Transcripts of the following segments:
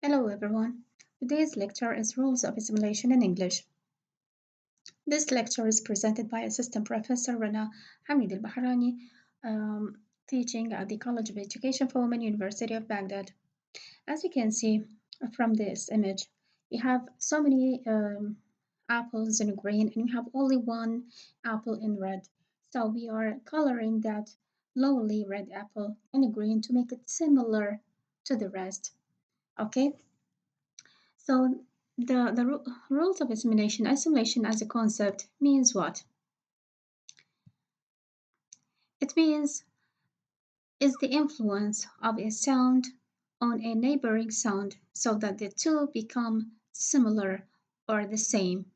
Hello everyone. Today's lecture is Rules of Assimilation in English. This lecture is presented by Assistant Professor Rana Hamid Al-Bahrani, teaching at the College of Education for Women, University of Baghdad. As you can see from this image, we have so many apples in green and we have only one apple in red. So we are coloring that lowly red apple in green to make it similar to the rest. Okay, so the rules of assimilation as a concept means what? It means is the influence of a sound on a neighboring sound so that the two become similar or the same.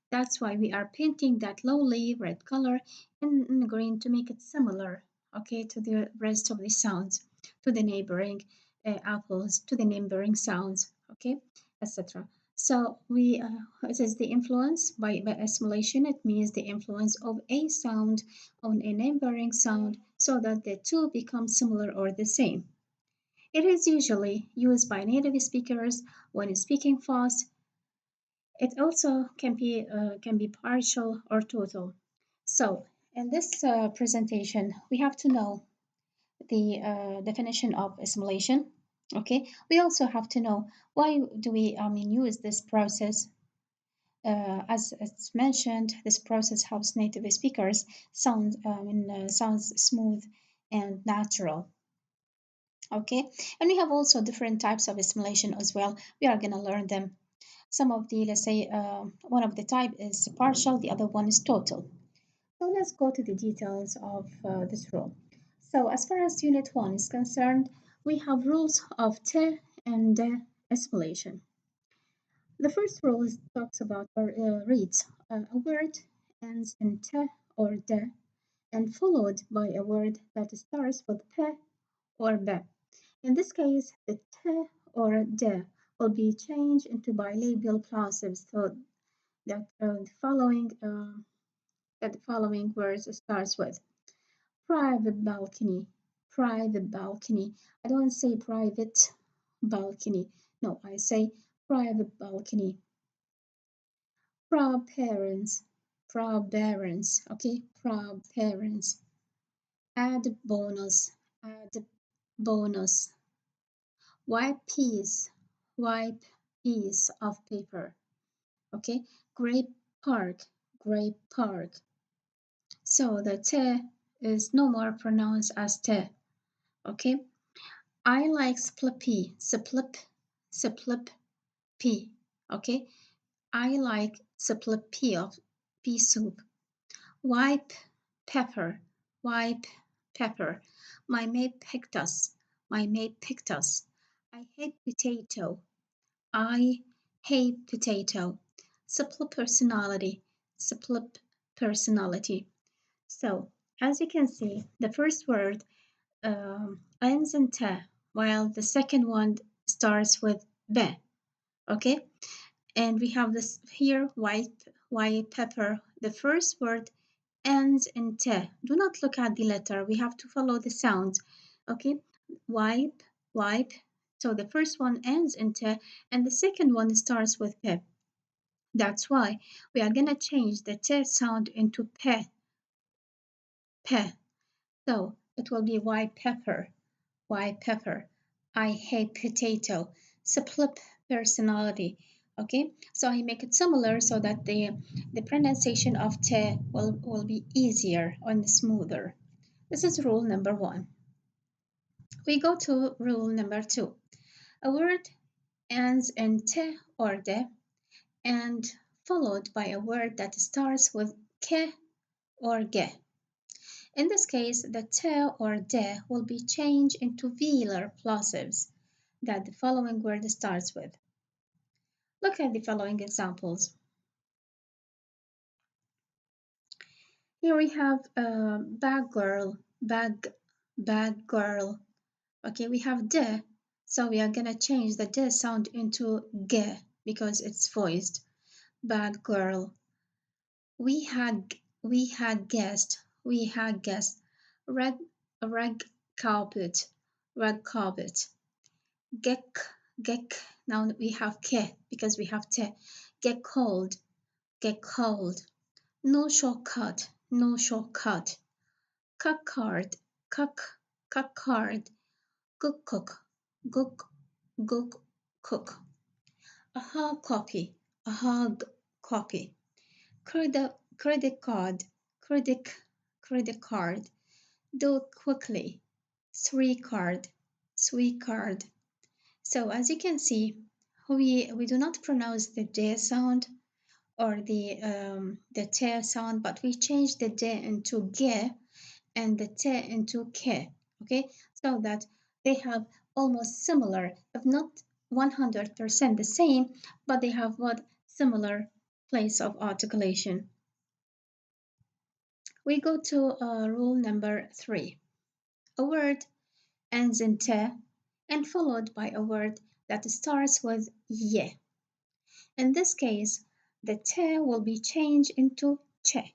That's why we are painting that lowly red color in green to make it similar, okay, to the rest of the sounds, to the neighboring apples, to the neighboring sounds, okay, etc. So it is the influence by assimilation. It means the influence of a sound on a neighboring sound so that the two become similar or the same. It is usually used by native speakers when speaking fast. It also can be partial or total. So in this presentation, we have to know the definition of assimilation. Okay, we also have to know why do we use this process. As it's mentioned, this process helps native speakers sounds smooth and natural. Okay, and we have also different types of assimilation as well. We are going to learn them. Some of the, let's say, one of the type is partial, the other one is total. So let's go to the details of this rule. So as far as Unit 1 is concerned, we have rules of te and de assimilation. The first rule talks about or reads a word ends in te or de and followed by a word that starts with pe or be. In this case, the te or de will be changed into bilabial plosives so that the following words starts with private balcony, private balcony. I don't say private balcony. No, I say private balcony. Proud parents, proud parents. Okay, proud parents. Add bonus, add bonus. Wipe wipe piece of paper. Okay, grape park, grape park. So the te is no more pronounced as te. Okay, I like splippy, splip pea. Okay, I like splippy of pea soup. Wipe pepper, wipe pepper. My maid picked us, my maid picked us. I hate potato, I hate potato. Split personality, split personality. So, as you can see, the first word ends in te, while the second one starts with be. Okay, and we have this here white pepper. The first word ends in te. Do not look at the letter. We have to follow the sounds. Okay, wipe, wipe. So the first one ends in te, and the second one starts with pe. That's why we are gonna change the te sound into pe, pe. So it will be white pepper, white pepper. I hate potato. Split personality. Okay, so I make it similar so that the pronunciation of te will be easier and smoother. This is rule number 1. We go to rule number 2. A word ends in te or de and followed by a word that starts with ke or ge. In this case, the te or de will be changed into velar plosives that the following word starts with. Look at the following examples. Here we have bag girl, bag girl. Okay, we have de, so we are gonna change the de sound into ge because it's voiced. Bad girl. We had we had guessed red red carpet, red carpet. Geck Get. Now we have ke because we have te. Get cold, get cold. No shortcut, no shortcut. Cuckard, cuck, cuckard. Cook, cook, cook, cook, cook. A hard copy, a hard copy. Credit card, credit, credit card. Do it quickly. Sweet card, sweet card. So as you can see, we do not pronounce the J sound or the T sound, but we change the D into G and the T into K. Okay, so that they have almost similar, if not 100% the same, but they have what similar place of articulation. We go to rule number 3. A word ends in T and followed by a word that starts with Y. In this case, the T will be changed into Che.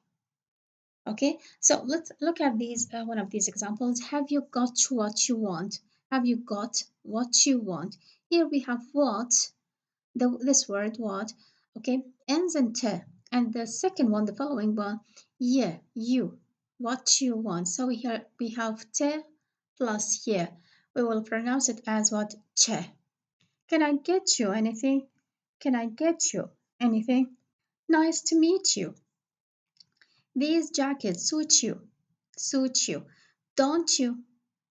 Okay, so let's look at these one of these examples. Have you got what you want? Have you got what you want? Here we have what, this word what, okay, ends in T. And the second one, the following one, yeah, you, what you want. So we have T plus yeah. We will pronounce it as what? Che. Can I get you anything? Can I get you anything? Nice to meet you. These jackets suit you. Suit you. Don't you?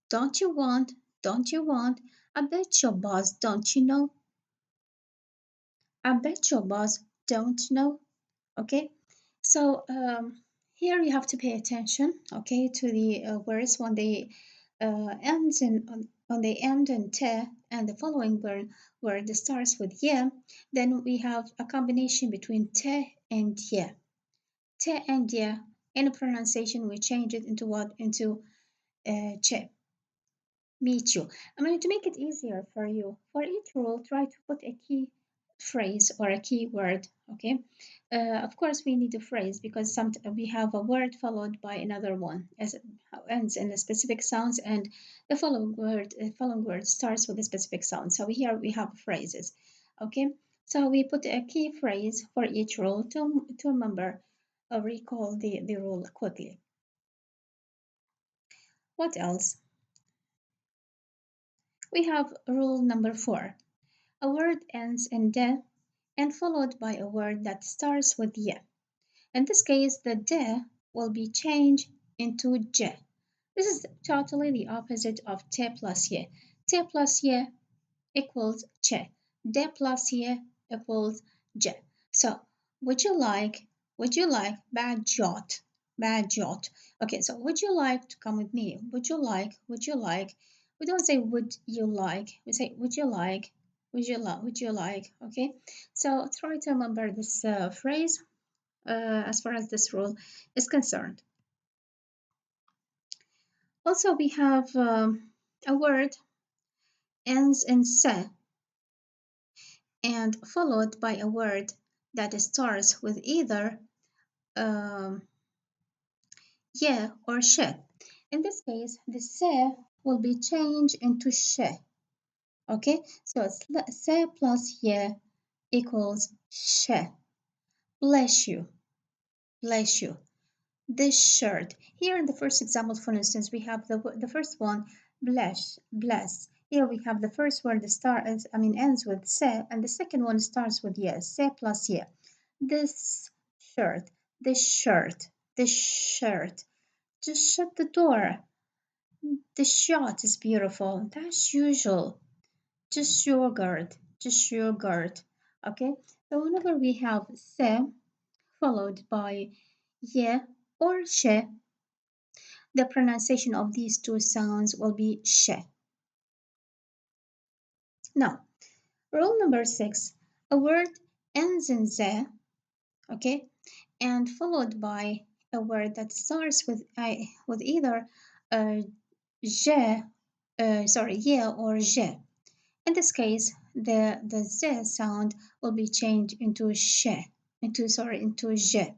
Don't you want? Don't you want? I bet your boss don't you know? I bet your boss don't know. Okay. So here you have to pay attention, okay, to the words when they ends in on the end in te and the following word starts with ye, then we have a combination between te and ye. Te and ye. In pronunciation, we change it into what? Into che. Meet you. I mean, to make it easier for you, for each rule, try to put a key phrase or a key word. Okay. Of course, we need a phrase because we have a word followed by another one as it ends in a specific sounds, and the following word starts with a specific sound. So here we have phrases. Okay. So we put a key phrase for each rule to remember or recall the rule quickly. What else? We have rule number 4. A word ends in de and followed by a word that starts with ye. In this case, the de will be changed into je. This is totally the opposite of te plus ye. Te plus ye equals che. De plus ye equals je. So, would you like, bad jot, bad jot. Okay, so would you like to come with me? Would you like? We don't say would you like, we say would you like, would you like, okay? So try to remember this phrase as far as this rule is concerned. Also, we have a word ends in se and followed by a word that starts with either um, ye or she. In this case, the se will be changed into she. Okay, so se plus ye equals she. Bless you, bless you. This shirt. Here in the first example, for instance, we have the first one, bless, bless. Here we have the first word the ends with se, and the second one starts with ye, se plus ye. This shirt, this shirt, this shirt. Just shut the door. The shot is beautiful. That's usual. Just yogurt, just yogurt. Okay, so whenever we have se followed by ye or she, the pronunciation of these two sounds will be she. Now, rule number 6, a word ends in ze, okay, and followed by a word that starts with either je, ye or je. In this case, the z sound will be changed into she, into je.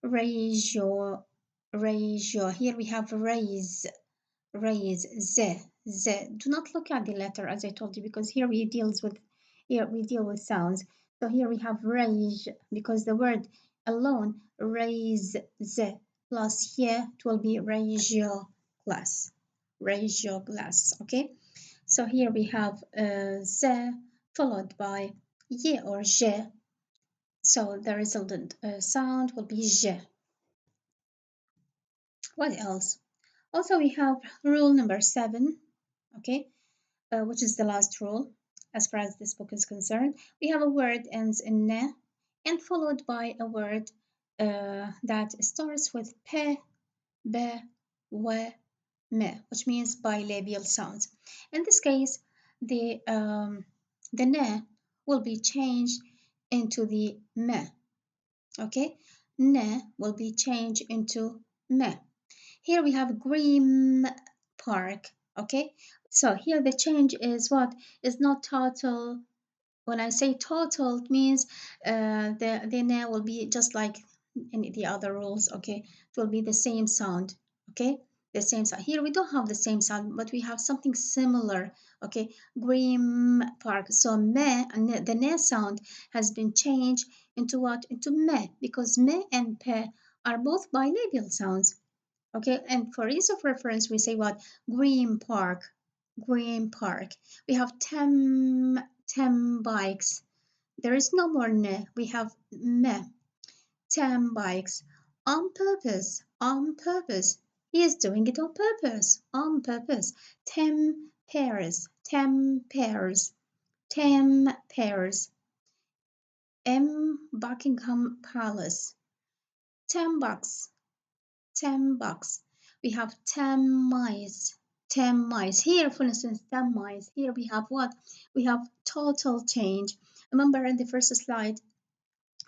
Raise your, raise your. Here we have raise, raise, z, Z. Do not look at the letter as I told you because here we deal with sounds. So here we have raise because the word alone raise Z plus here it will be raise your glass. Raise your glass. Okay. So here we have Z followed by Y or J. So the resultant sound will be J. What else? Also, we have rule number 7, okay, which is the last rule as far as this book is concerned. We have a word ends in ne and followed by a word that starts with p, b, w, me, which means bilabial sounds. In this case, the ne will be changed into the me, okay? Ne will be changed into me. Here we have Green Park, okay? So here the change is what? Is not total. When I say total, it means the ne will be just like in the other rules, okay? It will be the same sound, okay? The same sound. Here we don't have the same sound, but we have something similar, okay? Green Park. So me, the ne sound has been changed into what? Into me, because me and pe are both bilabial sounds. Okay, and for ease of reference, we say what? Green Park. Green Park. We have 10 bikes. There is no more ne. We have me. 10 bikes. On purpose. On purpose. He is doing it on purpose. On purpose. 10 pairs. 10 pairs. 10 pairs. Buckingham Palace. 10 bucks. 10 bucks. We have 10 mice. 10 mice. Here, for instance, 10 mice. Here we have what? We have total change. Remember in the first slide,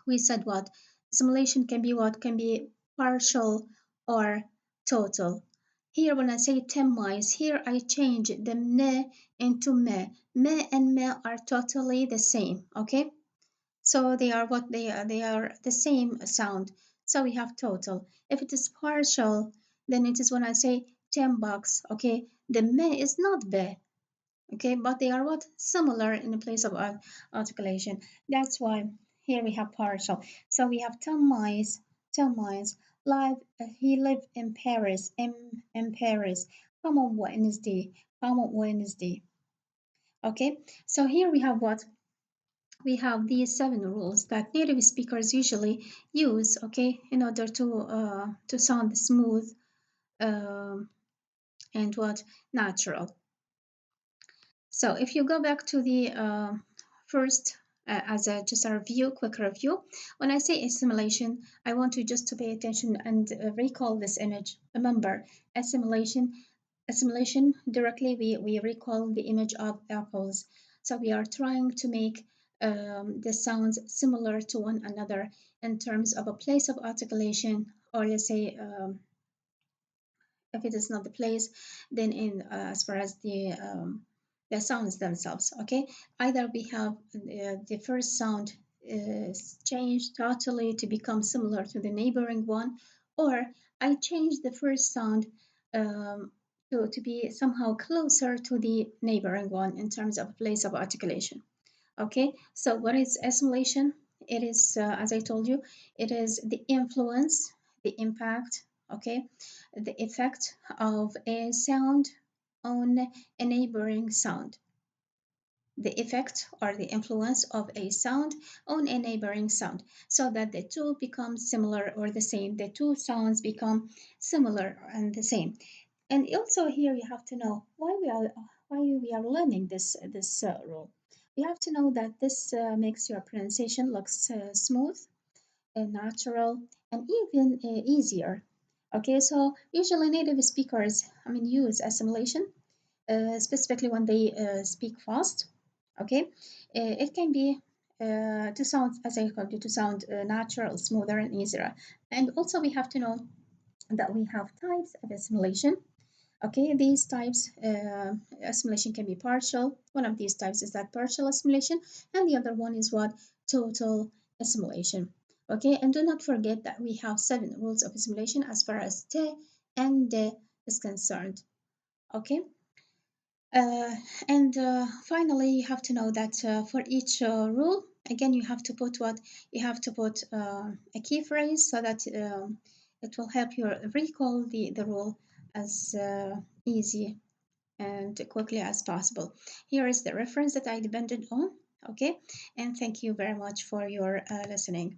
we said what? Simulation can be what? Can be partial or total. Here, when I say 10 mice, here I change the ne into me. Me and me are totally the same, okay? So they are what they are the same sound. So we have total. If it is partial, then it is when I say 10 bucks, okay? The me is not be, okay? But they are what? Similar in the place of articulation. That's why here we have partial. So we have 10 mice, 10 mice. Live, he lived in Paris, in Paris. Come on Wednesday, come on Wednesday. Okay, so here we have what? We have these 7 rules that native speakers usually use, okay, in order to sound smooth um, and what natural. So if you go back to the first as a just a review, quick review. When I say assimilation, I want you just to pay attention and recall this image. Remember, assimilation, assimilation directly we recall the image of apples. So we are trying to make the sounds similar to one another in terms of a place of articulation, or let's say if it is not the place, then in as far as the sounds themselves, okay? Either we have the first sound is changed totally to become similar to the neighboring one, or I change the first sound to be somehow closer to the neighboring one in terms of place of articulation. Okay, so what is assimilation? It is, as I told you, it is the influence, the impact, okay, the effect of a sound on a neighboring sound. The effect or the influence of a sound on a neighboring sound, so that the two become similar or the same. The two sounds become similar and the same. And also here you have to know why we are learning this rule. You have to know that this makes your pronunciation looks smooth, natural, and even easier. Okay, so usually native speakers, I mean, use assimilation, specifically when they speak fast. Okay, it can be to sound, as I told you, to sound natural, smoother, and easier. And also we have to know that we have types of assimilation. Okay, these types, assimilation can be partial. One of these types is that partial assimilation, and the other one is what? Total assimilation. Okay, and do not forget that we have 7 rules of assimilation as far as te and de is concerned. Okay, Uh, and finally, you have to know that for each rule, again, you have to put what you have to put a key phrase so that it will help you recall the rule as easy and quickly as possible. Here is the reference that I depended on. Okay, and thank you very much for your listening.